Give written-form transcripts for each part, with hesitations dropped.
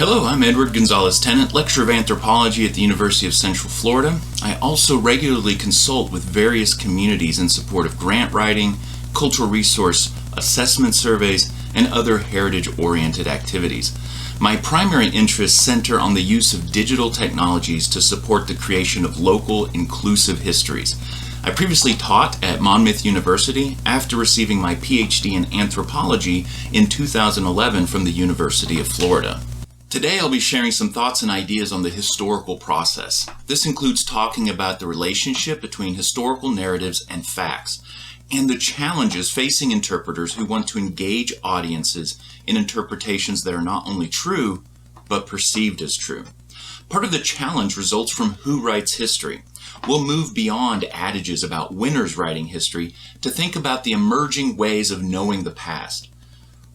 Hello, I'm Edward Gonzalez-Tennant, lecturer of anthropology at the University of Central Florida. I also regularly consult with various communities in support of grant writing, cultural resource assessment surveys, and other heritage-oriented activities. My primary interests center on the use of digital technologies to support the creation of local, inclusive histories. I previously taught at Monmouth University after receiving my PhD in anthropology in 2011 from the University of Florida. Today I'll be sharing some thoughts and ideas on the historical process. This includes talking about the relationship between historical narratives and facts, and the challenges facing interpreters who want to engage audiences in interpretations that are not only true, but perceived as true. Part of the challenge results from who writes history. We'll move beyond adages about winners writing history to think about the emerging ways of knowing the past.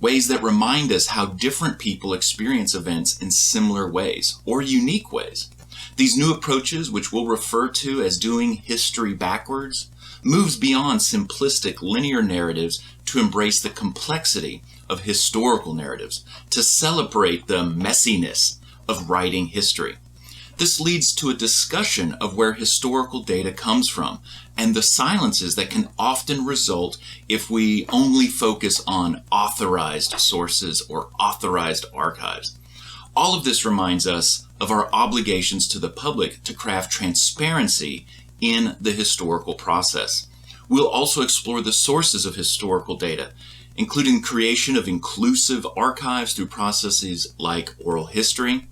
Ways that remind us how different people experience events in similar ways, or unique ways. These new approaches, which we'll refer to as doing history backwards, moves beyond simplistic linear narratives to embrace the complexity of historical narratives, to celebrate the messiness of writing history. This leads to a discussion of where historical data comes from and the silences that can often result if we only focus on authorized sources or authorized archives. All of this reminds us of our obligations to the public to craft transparency in the historical process. We'll also explore the sources of historical data, including creation of inclusive archives through processes like oral history.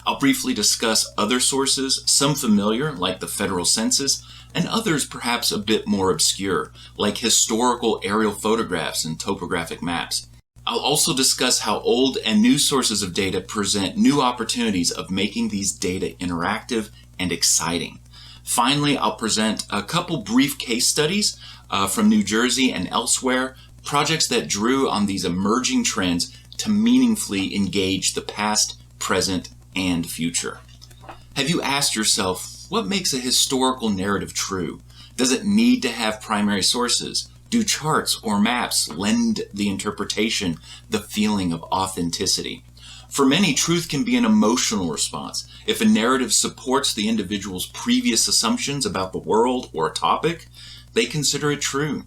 I'll briefly discuss other sources, some familiar, like the federal census, and others perhaps a bit more obscure, like historical aerial photographs and topographic maps. I'll also discuss how old and new sources of data present new opportunities of making these data interactive and exciting. Finally, I'll present a couple brief case studies from New Jersey and elsewhere, projects that drew on these emerging trends to meaningfully engage the past, present, and future. Have you asked yourself, what makes a historical narrative true? Does it need to have primary sources? Do charts or maps lend the interpretation the feeling of authenticity? For many, truth can be an emotional response. If a narrative supports the individual's previous assumptions about the world or a topic, they consider it true,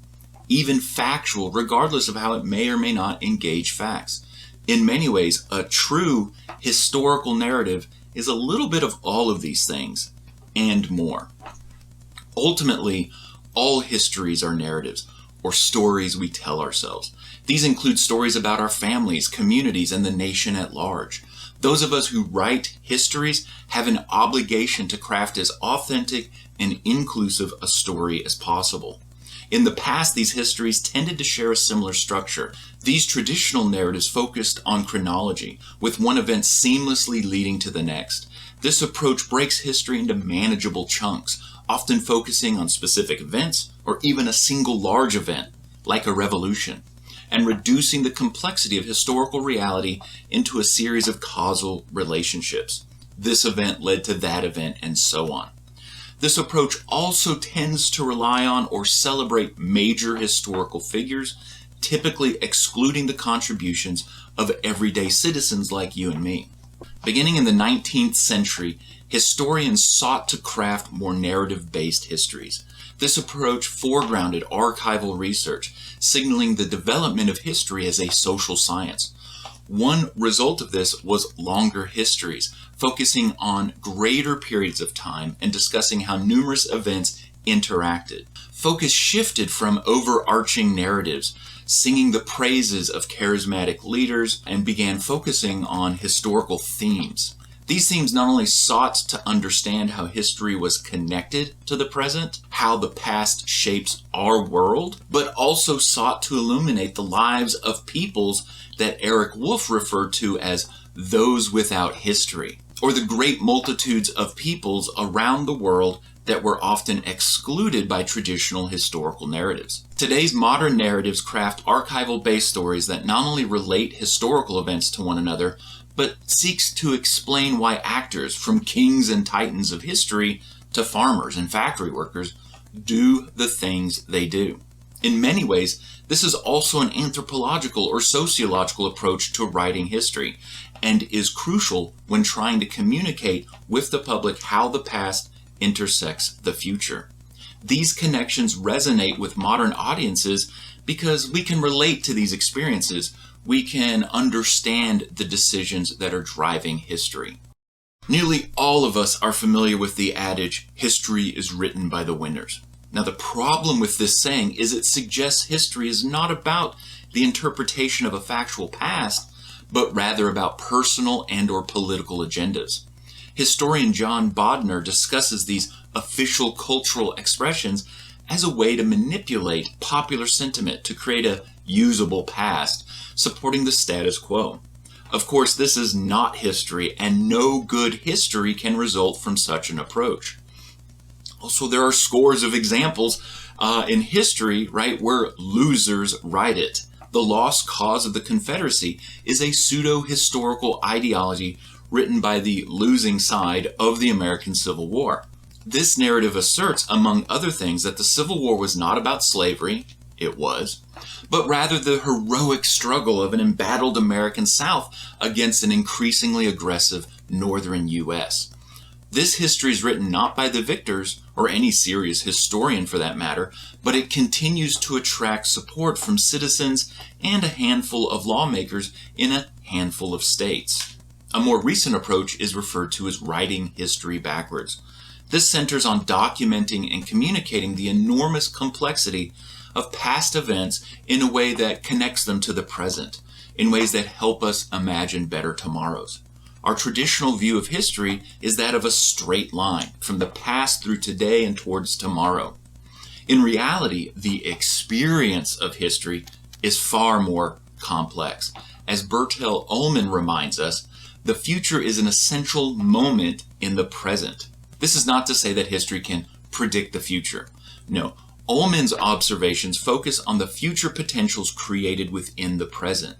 even factual, regardless of how it may or may not engage facts. In many ways, a true historical narrative is a little bit of all of these things and more. Ultimately, all histories are narratives, or stories we tell ourselves. These include stories about our families, communities, and the nation at large. Those of us who write histories have an obligation to craft as authentic and inclusive a story as possible. In the past, these histories tended to share a similar structure. These traditional narratives focused on chronology, with one event seamlessly leading to the next. This approach breaks history into manageable chunks, often focusing on specific events or even a single large event, like a revolution, and reducing the complexity of historical reality into a series of causal relationships. This event led to that event, and so on. This approach also tends to rely on or celebrate major historical figures, typically excluding the contributions of everyday citizens like you and me. Beginning in the 19th century, historians sought to craft more narrative-based histories. This approach foregrounded archival research, signaling the development of history as a social science. One result of this was longer histories, focusing on greater periods of time and discussing how numerous events interacted. Focus shifted from overarching narratives, singing the praises of charismatic leaders, and began focusing on historical themes. These themes not only sought to understand how history was connected to the present, how the past shapes our world, but also sought to illuminate the lives of peoples that Eric Wolf referred to as those without history, or the great multitudes of peoples around the world that were often excluded by traditional historical narratives. Today's modern narratives craft archival-based stories that not only relate historical events to one another, but seeks to explain why actors, from kings and titans of history to farmers and factory workers, do the things they do. In many ways, this is also an anthropological or sociological approach to writing history, and is crucial when trying to communicate with the public how the past intersects the future. These connections resonate with modern audiences because we can relate to these experiences. We can understand the decisions that are driving history. Nearly all of us are familiar with the adage, history is written by the winners. Now, the problem with this saying is it suggests history is not about the interpretation of a factual past, but rather about personal and/or political agendas. Historian John Bodner discusses these official cultural expressions as a way to manipulate popular sentiment to create a usable past, supporting the status quo. Of course, this is not history, and no good history can result from such an approach. Also, there are scores of examples in history, right, where losers write it. The lost cause of the Confederacy is a pseudo-historical ideology written by the losing side of the American Civil War. This narrative asserts, among other things, that the Civil War was not about slavery, it was, but rather the heroic struggle of an embattled American South against an increasingly aggressive northern U.S. This history is written not by the victors, or any serious historian for that matter, but it continues to attract support from citizens and a handful of lawmakers in a handful of states. A more recent approach is referred to as writing history backwards. This centers on documenting and communicating the enormous complexity of past events in a way that connects them to the present, in ways that help us imagine better tomorrows. Our traditional view of history is that of a straight line, from the past through today and towards tomorrow. In reality, the experience of history is far more complex. As Bertel Ullman reminds us, the future is an essential moment in the present. This is not to say that history can predict the future. No, Ullman's observations focus on the future potentials created within the present.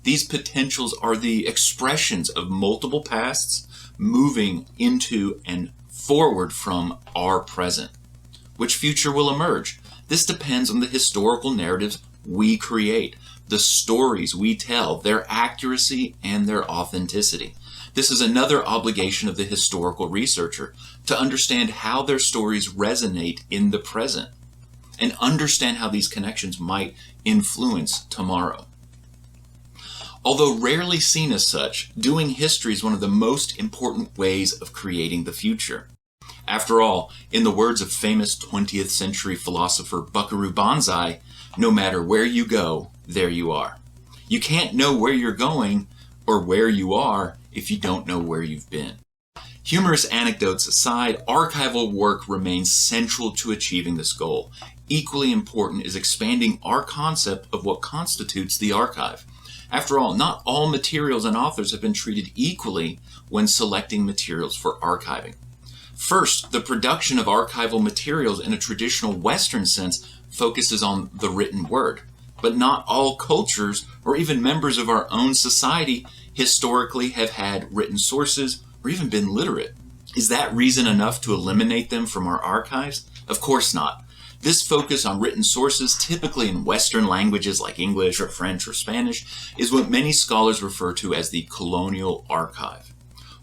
These potentials are the expressions of multiple pasts moving into and forward from our present. Which future will emerge? This depends on the historical narratives we create, the stories we tell, their accuracy and their authenticity. This is another obligation of the historical researcher, to understand how their stories resonate in the present and understand how these connections might influence tomorrow. Although rarely seen as such, doing history is one of the most important ways of creating the future. After all, in the words of famous 20th century philosopher Buckaroo Banzai, no matter where you go, there you are. You can't know where you're going or where you are if you don't know where you've been. Humorous anecdotes aside, archival work remains central to achieving this goal. Equally important is expanding our concept of what constitutes the archive. After all, not all materials and authors have been treated equally when selecting materials for archiving. First, the production of archival materials in a traditional Western sense focuses on the written word. But not all cultures, or even members of our own society, historically have had written sources or even been literate. Is that reason enough to eliminate them from our archives? Of course not. This focus on written sources, typically in Western languages like English or French or Spanish, is what many scholars refer to as the colonial archive.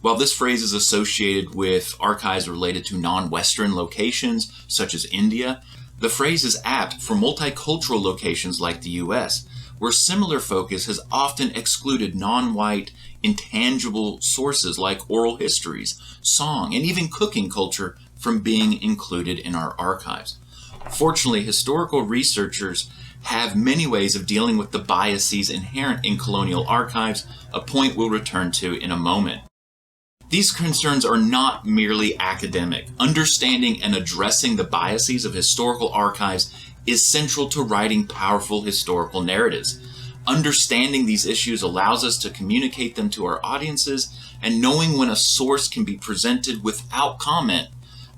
While this phrase is associated with archives related to non-Western locations, such as India, the phrase is apt for multicultural locations like the US, where similar focus has often excluded non-white, intangible sources like oral histories, song, and even cooking culture from being included in our archives. Fortunately, historical researchers have many ways of dealing with the biases inherent in colonial archives, a point we'll return to in a moment. These concerns are not merely academic. Understanding and addressing the biases of historical archives is central to writing powerful historical narratives. Understanding these issues allows us to communicate them to our audiences, and knowing when a source can be presented without comment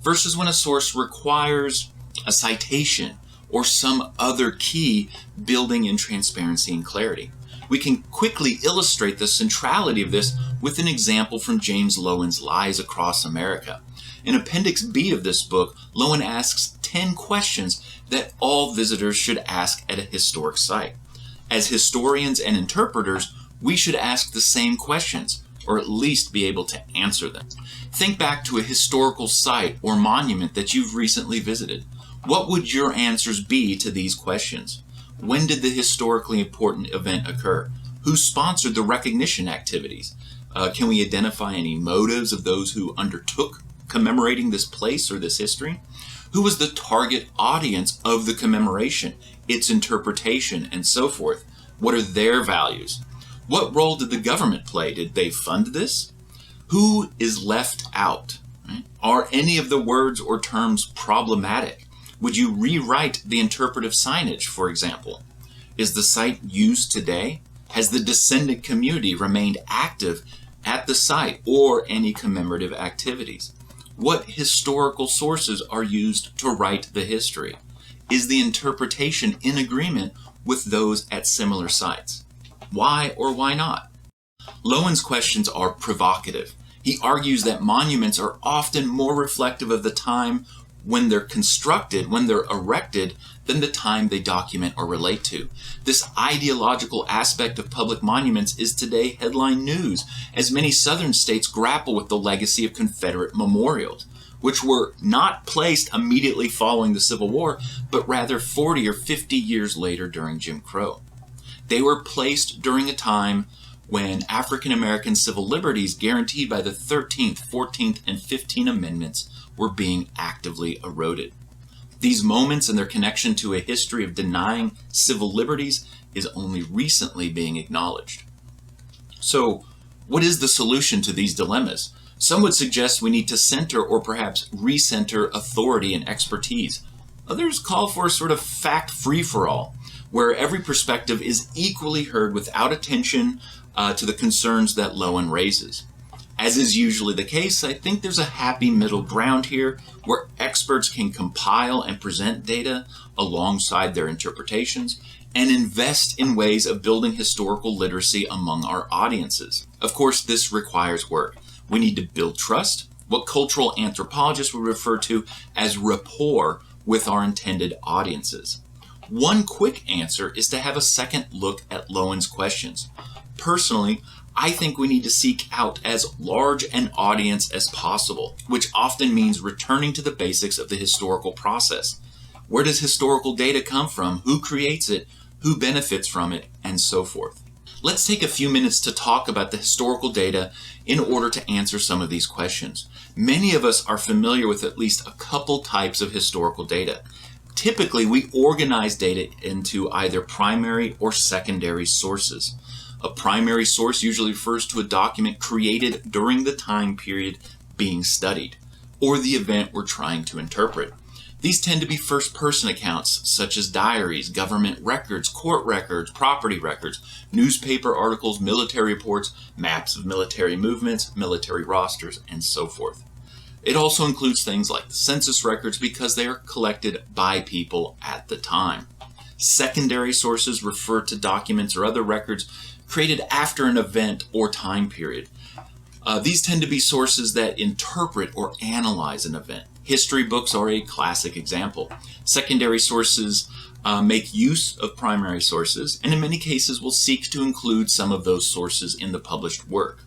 versus when a source requires a citation or some other key building in transparency and clarity. We can quickly illustrate the centrality of this with an example from James Loewen's Lies Across America. In Appendix B of this book, Loewen asks 10 questions that all visitors should ask at a historic site. As historians and interpreters, we should ask the same questions, or at least be able to answer them. Think back to a historical site or monument that you've recently visited. What would your answers be to these questions? When did the historically important event occur? Who sponsored the recognition activities? Can we identify any motives of those who undertook commemorating this place or this history? Who was the target audience of the commemoration, its interpretation, and so forth? What are their values? What role did the government play? Did they fund this? Who is left out? Right? Are any of the words or terms problematic? Would you rewrite the interpretive signage, for example? Is the site used today? Has the descendant community remained active at the site or any commemorative activities? What historical sources are used to write the history? Is the interpretation in agreement with those at similar sites? Why or why not? Lowen's questions are provocative. He argues that monuments are often more reflective of the time when they're constructed, when they're erected, than the time they document or relate to. This ideological aspect of public monuments is today headline news, as many southern states grapple with the legacy of Confederate memorials, which were not placed immediately following the Civil War, but rather 40 or 50 years later during Jim Crow. They were placed during a time when African American civil liberties guaranteed by the 13th, 14th, and 15th Amendments were being actively eroded. These moments and their connection to a history of denying civil liberties is only recently being acknowledged. So, what is the solution to these dilemmas? Some would suggest we need to center or perhaps recenter authority and expertise. Others call for a sort of fact free-for-all, where every perspective is equally heard without attention to the concerns that Lowen raises. As is usually the case, I think there's a happy middle ground here where experts can compile and present data alongside their interpretations and invest in ways of building historical literacy among our audiences. Of course, this requires work. We need to build trust, what cultural anthropologists would refer to as rapport with our intended audiences. One quick answer is to have a second look at Lowen's questions. Personally, I think we need to seek out as large an audience as possible, which often means returning to the basics of the historical process. Where does historical data come from? Who creates it? Who benefits from it? And so forth. Let's take a few minutes to talk about the historical data in order to answer some of these questions. Many of us are familiar with at least a couple types of historical data. Typically, we organize data into either primary or secondary sources. A primary source usually refers to a document created during the time period being studied, or the event we're trying to interpret. These tend to be first-person accounts, such as diaries, government records, court records, property records, newspaper articles, military reports, maps of military movements, military rosters, and so forth. It also includes things like the census records because they are collected by people at the time. Secondary sources refer to documents or other records created after an event or time period. These tend to be sources that interpret or analyze an event. History books are a classic example. Secondary sources make use of primary sources, and in many cases will seek to include some of those sources in the published work.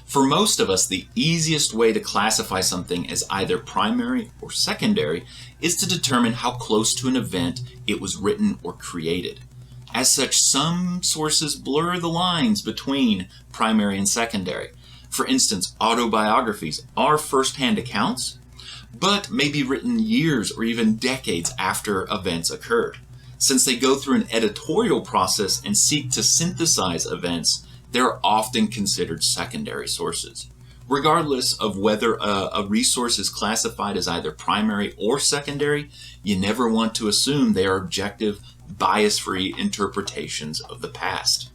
For most of us, the easiest way to classify something as either primary or secondary is to determine how close to an event it was written or created. As such, some sources blur the lines between primary and secondary. For instance, autobiographies are first-hand accounts, but may be written years or even decades after events occurred. Since they go through an editorial process and seek to synthesize events, they're often considered secondary sources. Regardless of whether a resource is classified as either primary or secondary, you never want to assume they are objective, bias-free interpretations of the past.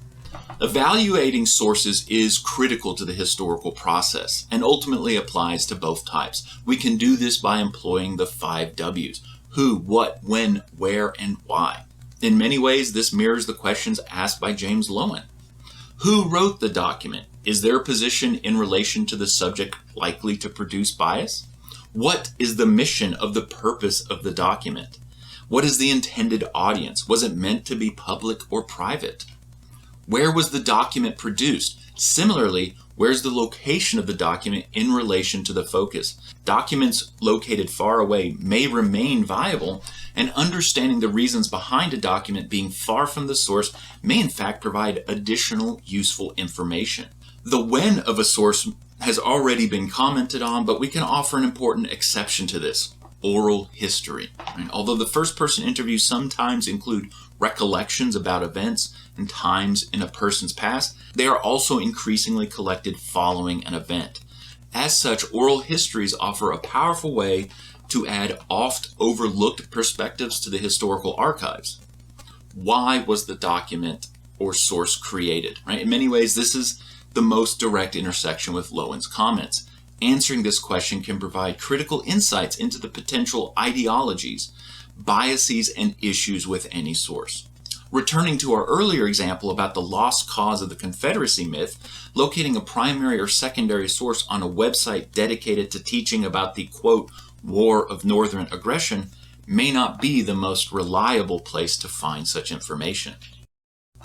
Evaluating sources is critical to the historical process and ultimately applies to both types. We can do this by employing the 5 W's: who, what, when, where, and why. In many ways, this mirrors the questions asked by James Lowen. Who wrote the document? Is their position in relation to the subject likely to produce bias? What is the mission of the purpose of the document? What is the intended audience? Was it meant to be public or private? Where was the document produced? Similarly, where's the location of the document in relation to the focus? Documents located far away may remain viable, and understanding the reasons behind a document being far from the source may in fact provide additional useful information. The when of a source has already been commented on, but we can offer an important exception to this: oral history. Although the first-person interviews sometimes include recollections about events and times in a person's past, they are also increasingly collected following an event. As such, oral histories offer a powerful way to add oft-overlooked perspectives to the historical archives. Why was the document or source created? In many ways, this is the most direct intersection with Lowen's comments. Answering this question can provide critical insights into the potential ideologies, biases, and issues with any source. Returning to our earlier example about the lost cause of the Confederacy myth, locating a primary or secondary source on a website dedicated to teaching about the, quote, War of Northern Aggression may not be the most reliable place to find such information.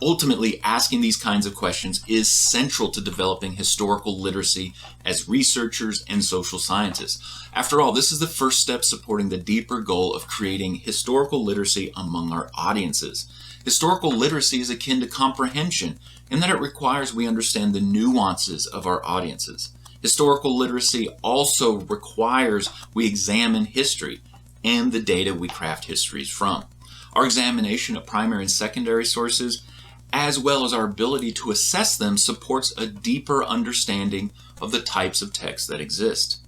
Ultimately, asking these kinds of questions is central to developing historical literacy as researchers and social scientists. After all, this is the first step supporting the deeper goal of creating historical literacy among our audiences. Historical literacy is akin to comprehension in that it requires we understand the nuances of our audiences. Historical literacy also requires we examine history and the data we craft histories from. Our examination of primary and secondary sources, as well as our ability to assess them, supports a deeper understanding of the types of texts that exist.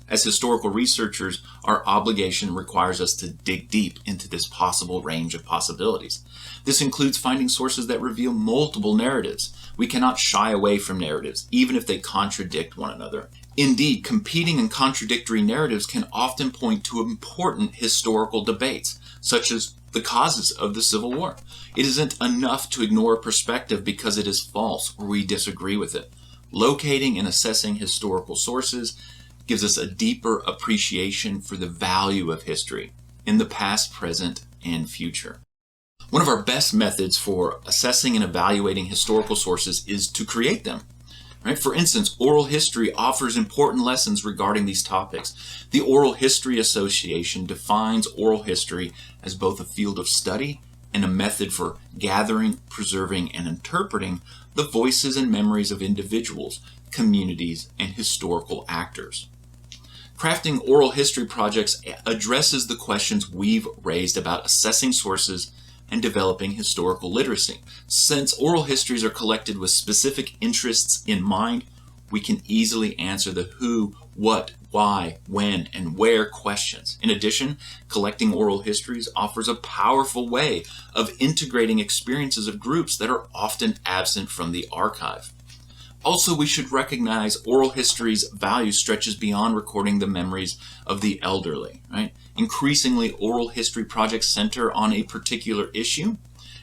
As historical researchers, our obligation requires us to dig deep into this possible range of possibilities. This includes finding sources that reveal multiple narratives. We cannot shy away from narratives, even if they contradict one another. Indeed, competing and contradictory narratives can often point to important historical debates, such as the causes of the Civil War. It isn't enough to ignore a perspective because it is false or we disagree with it. Locating and assessing historical sources gives us a deeper appreciation for the value of history in the past, present, and future. One of our best methods for assessing and evaluating historical sources is to create them. For instance, oral history offers important lessons regarding these topics. The Oral History Association defines oral history as both a field of study and a method for gathering, preserving, and interpreting the voices and memories of individuals, communities, and historical actors. Crafting oral history projects addresses the questions we've raised about assessing sources and developing historical literacy. Since oral histories are collected with specific interests in mind, we can easily answer the who, what, why, when, and where questions. In addition, collecting oral histories offers a powerful way of integrating experiences of groups that are often absent from the archive. Also, we should recognize oral history's value stretches beyond recording the memories of the elderly. Increasingly, oral history projects center on a particular issue,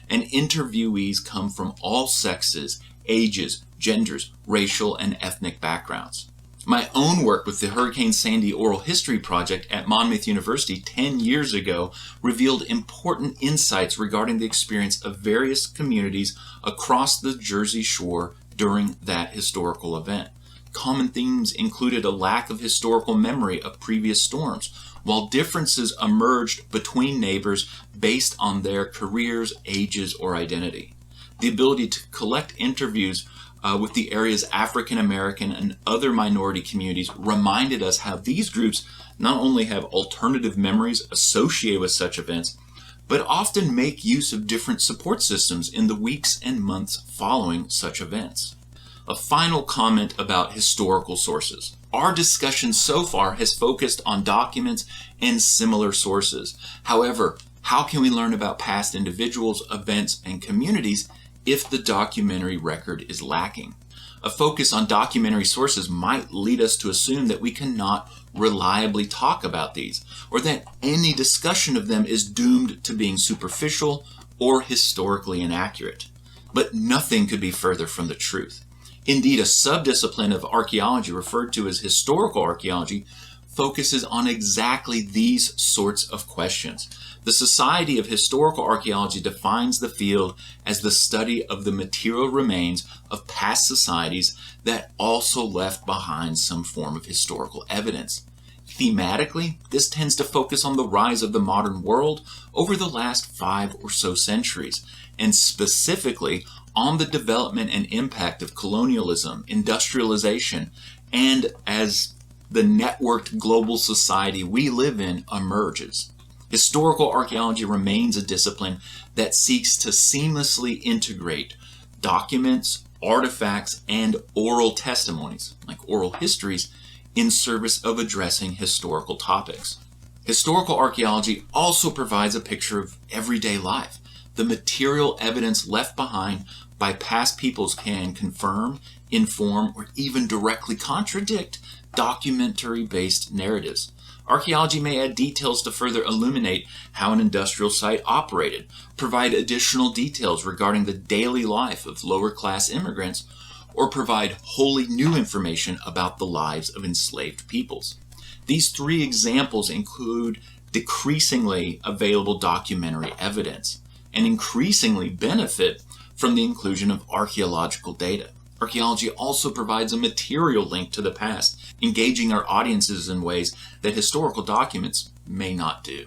and interviewees come from all sexes, ages, genders, racial, and ethnic backgrounds. My own work with the Hurricane Sandy Oral History Project at Monmouth University 10 years ago revealed important insights regarding the experience of various communities across the Jersey Shore during that historical event. Common themes included a lack of historical memory of previous storms, while differences emerged between neighbors based on their careers, ages, or identity. The ability to collect interviews with the area's African American and other minority communities reminded us how these groups not only have alternative memories associated with such events, but often make use of different support systems in the weeks and months following such events. A final comment about historical sources. Our discussion so far has focused on documents and similar sources. However, how can we learn about past individuals, events, and communities if the documentary record is lacking? A focus on documentary sources might lead us to assume that we cannot reliably talk about these, or that any discussion of them is doomed to being superficial or historically inaccurate. But nothing could be further from the truth. Indeed, a subdiscipline of archaeology referred to as historical archaeology focuses on exactly these sorts of questions. The Society of Historical Archaeology defines the field as the study of the material remains of past societies that also left behind some form of historical evidence. Thematically, this tends to focus on the rise of the modern world over the last 5 or so centuries, and specifically on the development and impact of colonialism, industrialization, and as the networked global society we live in emerges. Historical archaeology remains a discipline that seeks to seamlessly integrate documents, artifacts, and oral testimonies, like oral histories, in service of addressing historical topics. Historical archaeology also provides a picture of everyday life. The material evidence left behind by past peoples can confirm, inform, or even directly contradict documentary-based narratives. Archaeology may add details to further illuminate how an industrial site operated, provide additional details regarding the daily life of lower-class immigrants, or provide wholly new information about the lives of enslaved peoples. These 3 examples include decreasingly available documentary evidence and increasingly benefit from the inclusion of archaeological data. Archaeology also provides a material link to the past, engaging our audiences in ways that historical documents may not do.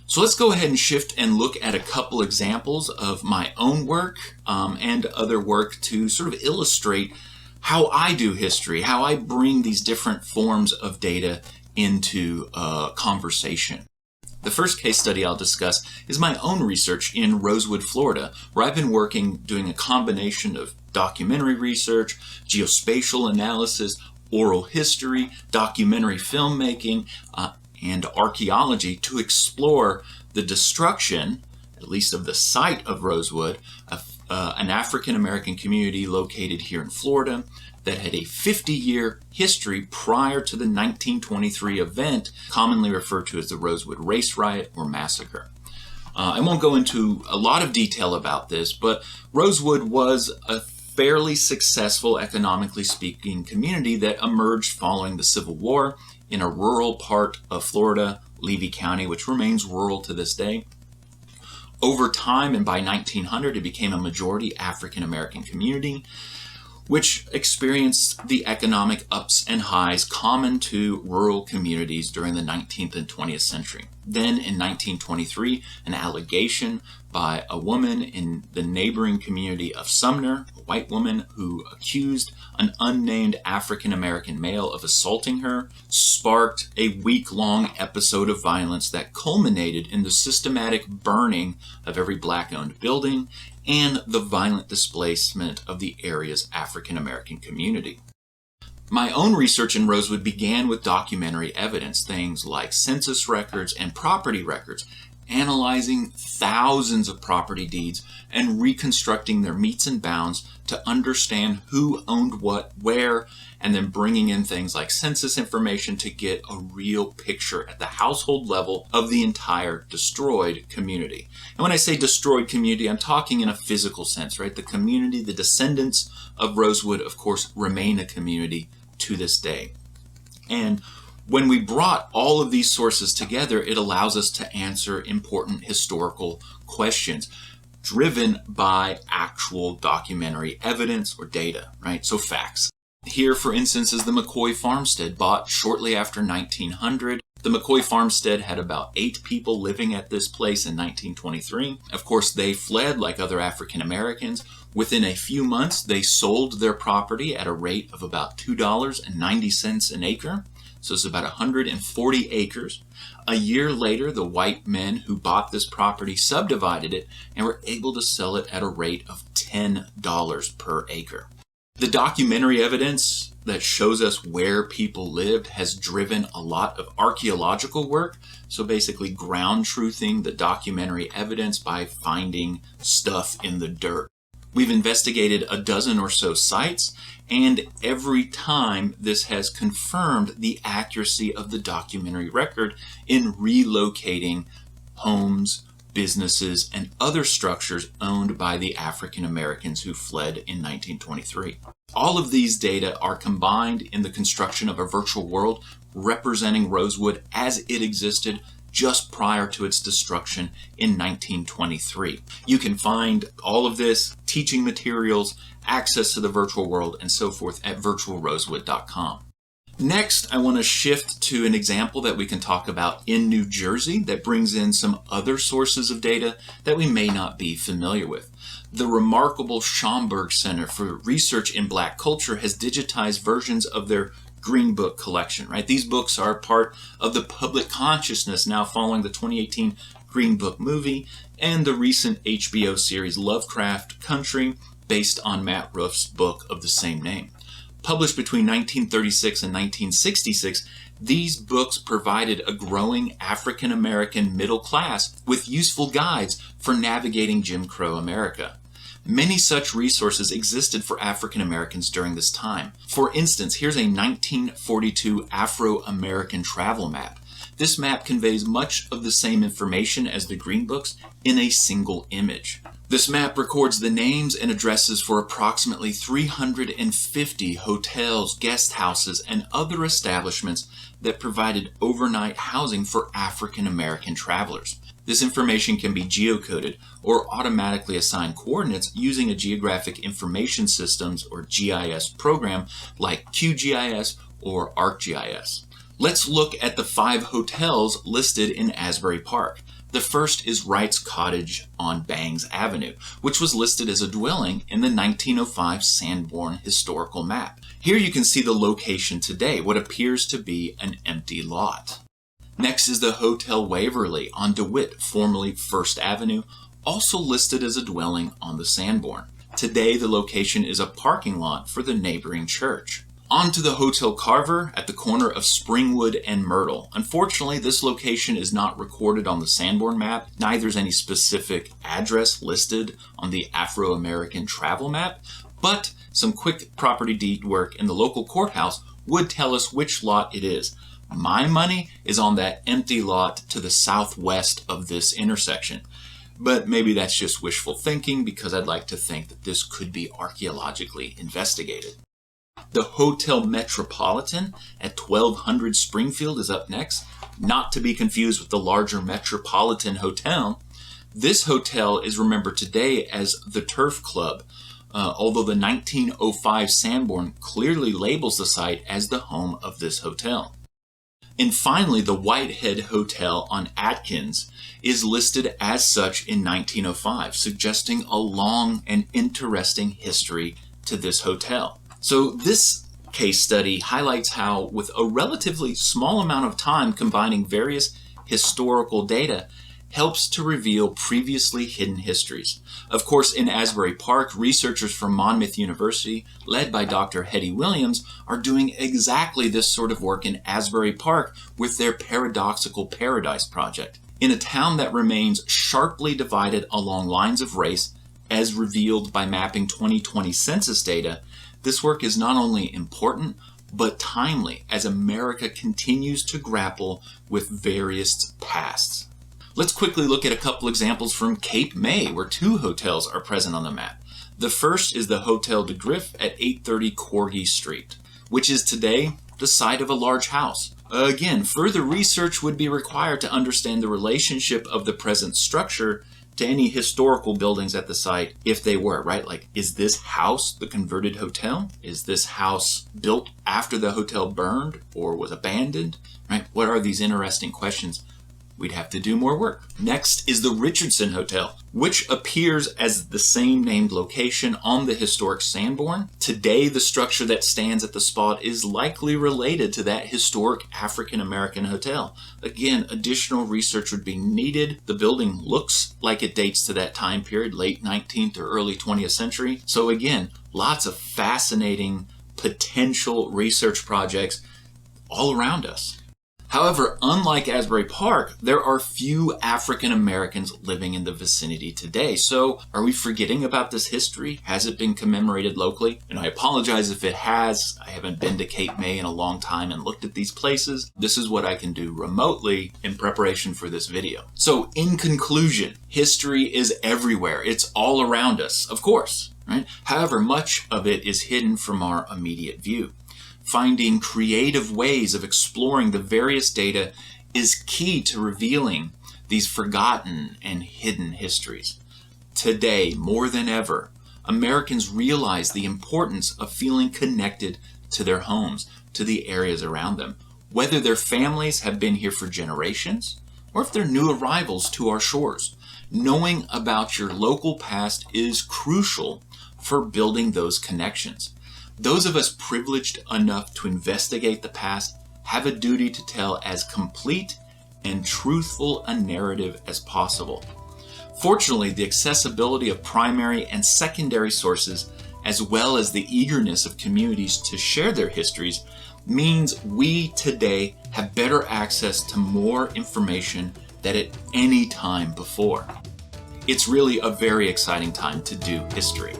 So let's go ahead and shift and look at a couple examples of my own work and other work to sort of illustrate how I do history, how I bring these different forms of data into conversation. The first case study I'll discuss is my own research in Rosewood, Florida, where I've been working doing a combination of documentary research, geospatial analysis, oral history, documentary filmmaking, and archaeology to explore the destruction, at least of the site of Rosewood, of an African American community located here in Florida that had a 50-year history prior to the 1923 event, commonly referred to as the Rosewood Race Riot or Massacre. I won't go into a lot of detail about this, but Rosewood was a fairly successful, economically speaking, community that emerged following the Civil War in a rural part of Florida, Levy County, which remains rural to this day. Over time, and by 1900, it became a majority African American community, which experienced the economic ups and highs common to rural communities during the 19th and 20th century. Then in 1923, an allegation by a woman in the neighboring community of Sumner, a white woman who accused an unnamed African American male of assaulting her, sparked a week-long episode of violence that culminated in the systematic burning of every black-owned building and the violent displacement of the area's African American community. My own research in Rosewood began with documentary evidence, things like census records and property records, analyzing thousands of property deeds and reconstructing their metes and bounds to understand who owned what, where, and then bringing in things like census information to get a real picture at the household level of the entire destroyed community. And when I say destroyed community, I'm talking in a physical sense, right? The community, the descendants of Rosewood, of course, remain a community to this day. And when we brought all of these sources together, it allows us to answer important historical questions driven by actual documentary evidence or data, right? So facts. Here, for instance, is the McCoy farmstead bought shortly after 1900. The McCoy farmstead had about 8 people living at this place in 1923. Of course, they fled like other African Americans. Within a few months, they sold their property at a rate of about $2.90 an acre. So it's about 140 acres. A year later, the white men who bought this property subdivided it and were able to sell it at a rate of $10 per acre. The documentary evidence that shows us where people lived has driven a lot of archaeological work. So basically ground truthing the documentary evidence by finding stuff in the dirt. We've investigated a dozen or so sites, and every time this has confirmed the accuracy of the documentary record in relocating homes, businesses, and other structures owned by the African Americans who fled in 1923. All of these data are combined in the construction of a virtual world representing Rosewood as it existed just prior to its destruction in 1923. You can find all of this, teaching materials, access to the virtual world, and so forth at virtualrosewood.com. Next, I want to shift to an example that we can talk about in New Jersey that brings in some other sources of data that we may not be familiar with. The remarkable Schomburg Center for Research in Black Culture has digitized versions of their Green Book collection, right? These books are part of the public consciousness now following the 2018 Green Book movie and the recent HBO series Lovecraft Country, based on Matt Ruff's book of the same name. Published between 1936 and 1966, these books provided a growing African American middle class with useful guides for navigating Jim Crow America. Many such resources existed for African Americans during this time. For instance, here's a 1942 Afro-American travel map. This map conveys much of the same information as the Green Books in a single image. This map records the names and addresses for approximately 350 hotels, guest houses, and other establishments that provided overnight housing for African American travelers. This information can be geocoded or automatically assign coordinates using a Geographic Information Systems or GIS program like QGIS or ArcGIS. Let's look at the 5 hotels listed in Asbury Park. The first is Wright's Cottage on Bangs Avenue, which was listed as a dwelling in the 1905 Sanborn historical map. Here you can see the location today, what appears to be an empty lot. Next is the Hotel Waverly on DeWitt, formerly First Avenue, also listed as a dwelling on the Sanborn. Today, the location is a parking lot for the neighboring church. On to the Hotel Carver at the corner of Springwood and Myrtle. Unfortunately, this location is not recorded on the Sanborn map, neither is any specific address listed on the Afro-American travel map, but some quick property deed work in the local courthouse would tell us which lot it is. My money is on that empty lot to the southwest of this intersection. But maybe that's just wishful thinking because I'd like to think that this could be archaeologically investigated. The Hotel Metropolitan at 1200 Springfield is up next, not to be confused with the larger Metropolitan Hotel. This hotel is remembered today as the Turf Club, although the 1905 Sanborn clearly labels the site as the home of this hotel. And finally, the Whitehead Hotel on Atkins is listed as such in 1905, suggesting a long and interesting history to this hotel. So this case study highlights how, with a relatively small amount of time combining various historical data, helps to reveal previously hidden histories. Of course, in Asbury Park, researchers from Monmouth University, led by Dr. Hetty Williams, are doing exactly this sort of work in Asbury Park with their Paradoxical Paradise project. In a town that remains sharply divided along lines of race, as revealed by mapping 2020 census data, this work is not only important, but timely as America continues to grapple with various pasts. Let's quickly look at a couple examples from Cape May, where 2 hotels are present on the map. The first is the Hotel de Griff at 830 Corgi Street, which is today the site of a large house. Again, further research would be required to understand the relationship of the present structure to any historical buildings at the site, if they were, right? Like, is this house the converted hotel? Is this house built after the hotel burned or was abandoned, right? What are these interesting questions? We'd have to do more work. Next is the Richardson Hotel, which appears as the same named location on the historic Sanborn. Today, the structure that stands at the spot is likely related to that historic African American hotel. Again, additional research would be needed. The building looks like it dates to that time period, late 19th or early 20th century. So again, lots of fascinating potential research projects all around us. However, unlike Asbury Park, there are few African Americans living in the vicinity today. So are we forgetting about this history? Has it been commemorated locally? And I apologize if it has. I haven't been to Cape May in a long time and looked at these places. This is what I can do remotely in preparation for this video. So in conclusion, history is everywhere. It's all around us, of course, right? However, much of it is hidden from our immediate view. Finding creative ways of exploring the various data is key to revealing these forgotten and hidden histories. Today, more than ever, Americans realize the importance of feeling connected to their homes, to the areas around them, whether their families have been here for generations or if they're new arrivals to our shores. Knowing about your local past is crucial for building those connections. Those of us privileged enough to investigate the past have a duty to tell as complete and truthful a narrative as possible. Fortunately, the accessibility of primary and secondary sources, as well as the eagerness of communities to share their histories, means we today have better access to more information than at any time before. It's really a very exciting time to do history.